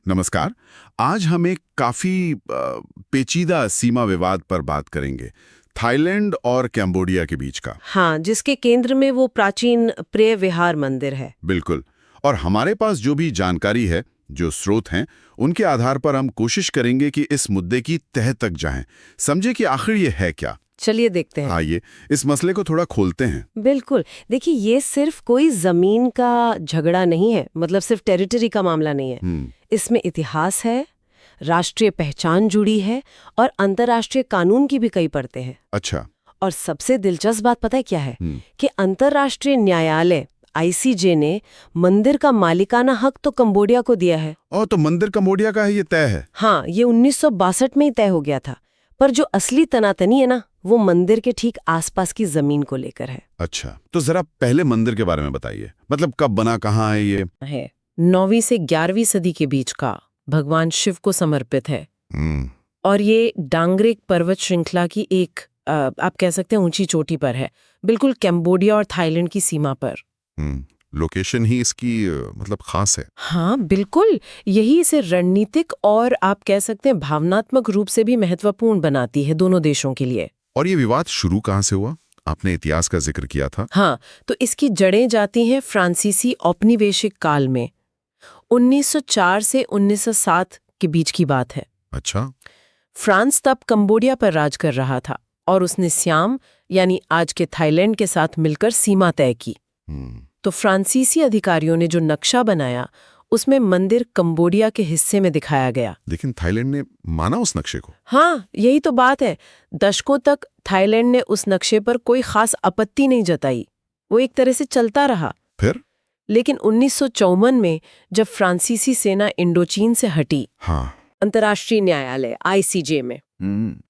नमस्कार। आज हम एक काफी पेचीदा सीमा विवाद पर बात करेंगे, थाईलैंड और कैम्बोडिया के बीच का। हाँ, जिसके केंद्र में वो प्राचीन प्रिय विहार मंदिर है। बिल्कुल। और हमारे पास जो भी जानकारी है, जो स्रोत हैं, उनके आधार पर हम कोशिश करेंगे कि इस मुद्दे की तह तक जाएं, समझे कि आखिर ये है क्या। चलिए देखते हैं। आइए इस मसले को थोड़ा खोलते हैं। बिल्कुल। देखिए, ये सिर्फ कोई जमीन का झगड़ा नहीं है, मतलब सिर्फ टेरिटरी का मामला नहीं है। इसमें इतिहास है, राष्ट्रीय पहचान जुड़ी है और अंतर्राष्ट्रीय कानून की भी कई परतें हैं। अच्छा। और सबसे दिलचस्प बात पता है क्या है? कि अंतर्राष्ट्रीय न्यायालय आईसीजे ने मंदिर का मालिकाना हक तो कंबोडिया को दिया है। और तो मंदिर कंबोडिया का है, ये तय है। हाँ, ये 1962 में ही तय हो गया था। पर जो असली तनातनी है ना, वो मंदिर के ठीक आसपास की जमीन को लेकर है। अच्छा, तो जरा पहले मंदिर के बारे में बताइए। मतलब कब बना, कहाँ है ये? है 9वीं से 11वीं सदी के बीच का, भगवान शिव को समर्पित है। और ये डांगरेक पर्वत श्रृंखला की एक आप कह सकते हैं ऊंची चोटी पर है, बिल्कुल कैम्बोडिया और थाईलैंड की सीमा पर। लोकेशन ही इसकी मतलब खास है। हाँ बिल्कुल, यही इसे रणनीतिक और आप कह सकते हैं भावनात्मक रूप से भी महत्वपूर्ण बनाती है दोनों देशों के लिए। और ये विवाद शुरू कहाँ से हुआ? आपने इतिहास का जिक्र किया था। हाँ, तो इसकी जड़ें जाती हैं फ्रांसीसी औपनिवेशिक काल में। 1904 से 1907 के बीच की बात है। अच्छा। फ्रांस तब कंबोडिया पर राज कर रहा था और उसने सियाम यानी आज के थाईलैंड के साथ मिलकर सीमा तय की। तो फ्रांसीसी अधिकारियों ने जो नक्शा बनाया, उसमें मंदिर कंबोडिया के हिस्से में दिखाया गया। लेकिन थाईलैंड ने माना उस नक्शे को? हाँ, यही तो बात है। दशकों तक थाईलैंड ने उस नक्शे पर कोई खास आपत्ति नहीं जताई, वो एक तरह से चलता रहा। फिर? लेकिन 1954 में जब फ्रांसीसी सेना इंडोचीन से हटी, हाँ, अंतर्राष्ट्रीय न्यायालय आईसीजे में,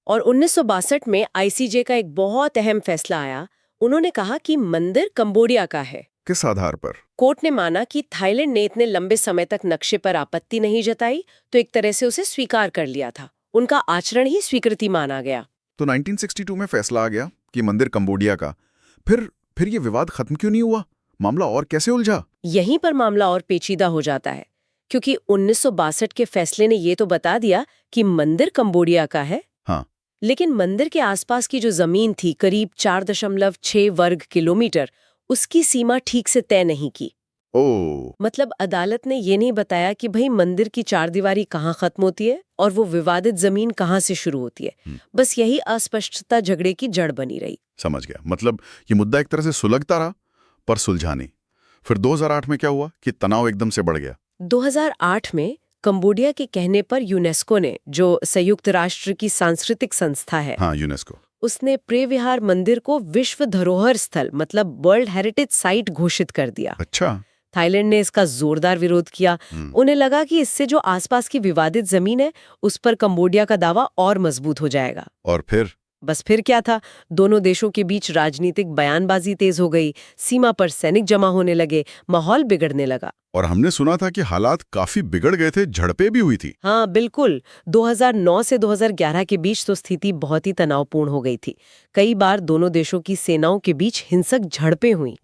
और 1962 में आईसीजे का एक बहुत अहम फैसला आया। उन्होंने कहा कि मंदिर कंबोडिया का है। किस आधार पर? कोर्ट ने माना कि थाईलैंड ने इतने लंबे समय तक नक्शे पर आपत्ति नहीं जताई, तो एक तरह से उसे स्वीकार कर लिया था। उनका आचरण ही स्वीकृति माना गया। तो 1962 में फैसला आ गया कि मंदिर कंबोडिया का। फिर ये विवाद खत्म क्यों नहीं हुआ? मामला और कैसे उलझा? यहीं पर मामला और पेचीदा हो जाता है, क्योंकि 1962 के फैसले ने ये तो बता दिया कि मंदिर कंबोडिया का है। हाँ। लेकिन मंदिर के आसपास की जो जमीन थी, करीब 4.6 वर्ग किलोमीटर, उसकी सीमा ठीक से तय नहीं की। मतलब अदालत ने ये नहीं बताया कि भाई मंदिर की चारदीवारी कहाँ खत्म होती है और वो विवादित जमीन कहाँ से शुरू होती है। बस यही अस्पष्टता झगड़े की जड़ बनी रही। समझ गया। मतलब ये मुद्दा एक तरह से सुलगता रहा पर सुलझा नहीं। फिर 2008 में क्या हुआ कि तनाव एकदम से बढ़ गया? 2008 में कंबोडिया के कहने पर यूनेस्को ने, जो संयुक्त राष्ट्र की सांस्कृतिक संस्था है, हाँ, यूनेस्को, उसने प्रिय विहार मंदिर को विश्व धरोहर स्थल मतलब वर्ल्ड हेरिटेज साइट घोषित कर दिया। अच्छा। थाईलैंड ने इसका जोरदार विरोध किया। उन्हें लगा कि इससे जो आसपास की विवादित जमीन है, उस पर कंबोडिया का दावा और मजबूत हो जाएगा। और फिर क्या था, दोनों देशों के बीच राजनीतिक बयानबाजी तेज हो गई, सीमा पर सैनिक जमा होने लगे, माहौल बिगड़ने लगा। और हमने सुना था कि हालात काफी बिगड़ गए थे, झड़पें भी हुई थी। हाँ बिल्कुल, 2009 से 2011 के बीच तो स्थिति बहुत ही तनावपूर्ण हो गई थी। कई बार दोनों देशों की सेनाओं के बीच हिंसक झड़पें हुई,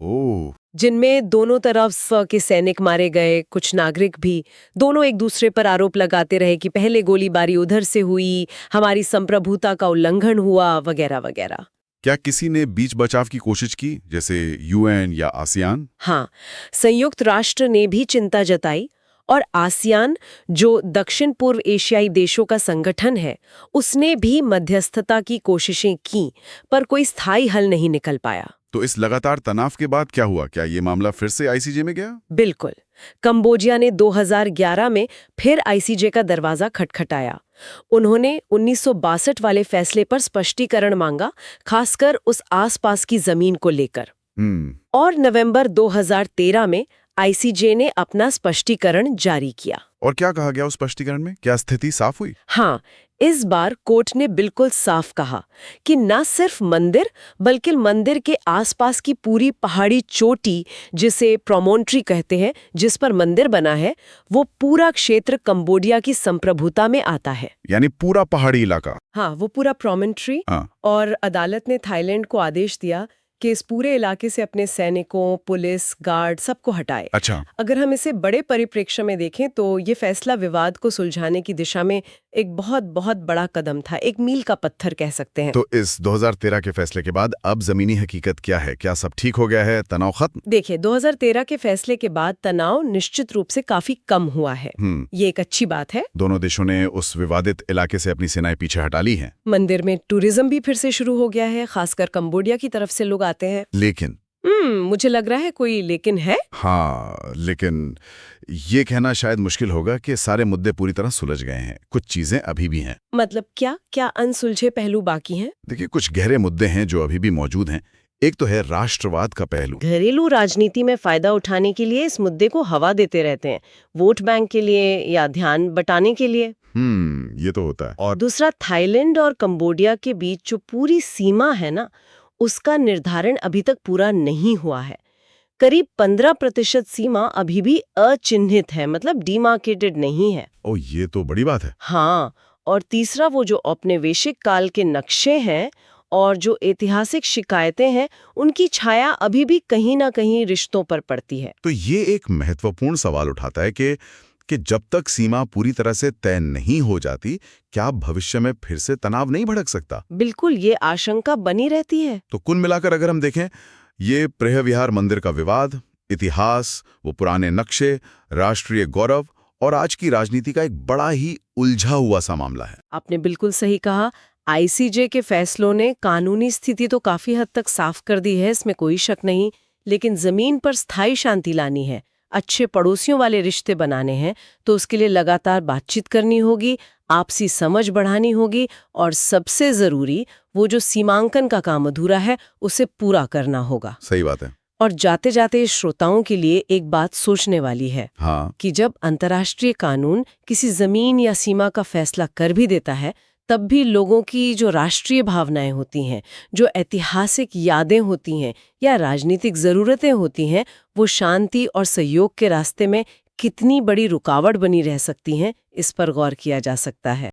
जिनमें दोनों तरफ के सैनिक मारे गए, कुछ नागरिक भी। दोनों एक दूसरे पर आरोप लगाते रहे कि पहले गोलीबारी उधर से हुई, हमारी संप्रभुता का उल्लंघन हुआ, वगैरह वगैरह। क्या किसी ने बीच बचाव की कोशिश की, जैसे यूएन या आसियान? हाँ, संयुक्त राष्ट्र ने भी चिंता जताई और आसियान, जो दक्षिण पूर्व एशियाई देशों का संगठन है, उसने भी मध्यस्थता की कोशिशें की, पर कोई स्थायी हल नहीं निकल पाया। तो इस लगातार तनाव के बाद क्या हुआ? क्या ये मामला फिर से आईसीजे में गया? बिल्कुल। कंबोडिया ने 2011 में फिर आईसीजे का दरवाजा खटखटाया। उन्होंने 1962 वाले फैसले पर स्पष्टीकरण मांगा, खासकर उस आसपास की जमीन को लेकर। और नवंबर 2013 में आईसीजे ने अपना स्पष्टीकरण जारी किया। और क्या कहा गया उस स्पष्टीकरण में? क्या स्थिति साफ हुई? हाँ, इस बार कोर्ट ने बिल्कुल साफ कहा कि न सिर्फ मंदिर, बल्कि मंदिर के आसपास की पूरी पहाड़ी चोटी, जिसे प्रोमोन्ट्री कहते हैं, जिस पर मंदिर बना है, वो पूरा क्षेत्र कंबोडिया की संप्रभुता में आता है। यानी पूरा पहाड़ी इलाका? हाँ, वो पूरा प्रोमोन्ट्री। और अदालत ने थाईलैंड को आदेश दिया कि इस पूरे इलाके से अपने सैनिकों, पुलिस, गार्ड सबको हटाए। अच्छा। अगर हम इसे बड़े परिप्रेक्ष्य में देखें तो ये फैसला विवाद को सुलझाने की दिशा में एक बहुत बहुत बड़ा कदम था, एक मील का पत्थर कह सकते हैं। तो इस 2013 के फैसले के बाद अब जमीनी हकीकत क्या है? क्या सब ठीक हो गया है? तनाव खत्म? देखिए, 2013 के फैसले के बाद तनाव निश्चित रूप से काफी कम हुआ है। ये एक अच्छी बात है। दोनों देशों ने उस विवादित इलाके से अपनी सेनाएं पीछे हटा ली हैं। मंदिर में टूरिज्म भी फिर से शुरू हो गया है, खासकर कंबोडिया की तरफ से लोग आते हैं। लेकिन मुझे लग रहा है कोई लेकिन है। हाँ, लेकिन ये कहना शायद मुश्किल होगा कि सारे मुद्दे पूरी तरह सुलझ गए हैं। कुछ चीजें अभी भी हैं। मतलब क्या क्या अनसुलझे पहलू बाकी हैं? देखिए, कुछ गहरे मुद्दे हैं जो अभी भी मौजूद हैं। एक तो है राष्ट्रवाद का पहलू। घरेलू राजनीति में फायदा उठाने के लिए इस मुद्दे को हवा देते रहते हैं, वोट बैंक के लिए या ध्यान बटाने के लिए। ये तो होता है। और दूसरा, थाईलैंड और कंबोडिया के बीच जो पूरी सीमा है ना, उसका निर्धारण अभी तक पूरा नहीं हुआ है। करीब 15% सीमा अभी भी अचिन्हित है, मतलब डिमार्केटेड नहीं है। ओ, ये तो बड़ी बात है। हाँ, और तीसरा, वो जो औपनिवेशिक काल के नक्शे हैं और जो ऐतिहासिक शिकायतें हैं, उनकी छाया अभी भी कहीं ना कहीं रिश्तों पर पड़ती है। तो ये एक महत्वपूर्ण सवाल उठाता है कि जब तक सीमा पूरी तरह से तय नहीं हो जाती, क्या भविष्य में फिर से तनाव नहीं भड़क सकता? बिल्कुल, ये आशंका बनी रहती है। तो कुल मिलाकर अगर हम देखें, ये प्रहविहार मंदिर का विवाद, इतिहास, वो पुराने नक्शे, राष्ट्रीय गौरव और आज की राजनीति का एक बड़ा ही उलझा हुआ सा मामला है। आपने बिल्कुल सही कहा। आईसीजे के फैसलों ने कानूनी स्थिति तो काफी हद तक साफ कर दी है, इसमें कोई शक नहीं, लेकिन जमीन पर स्थायी शांति लानी है, अच्छे पड़ोसियों वाले रिश्ते बनाने हैं, तो उसके लिए लगातार बातचीत करनी होगी, आपसी समझ बढ़ानी होगी और सबसे जरूरी, वो जो सीमांकन का काम अधूरा है उसे पूरा करना होगा। सही बात है। और जाते जाते श्रोताओं के लिए एक बात सोचने वाली है। हाँ। कि जब अंतर्राष्ट्रीय कानून किसी जमीन या सीमा का फैसला कर भी देता है, तब भी लोगों की जो राष्ट्रीय भावनाएं होती हैं, जो ऐतिहासिक यादें होती हैं या राजनीतिक जरूरतें होती हैं, वो शांति और सहयोग के रास्ते में कितनी बड़ी रुकावट बनी रह सकती हैं, इस पर गौर किया जा सकता है।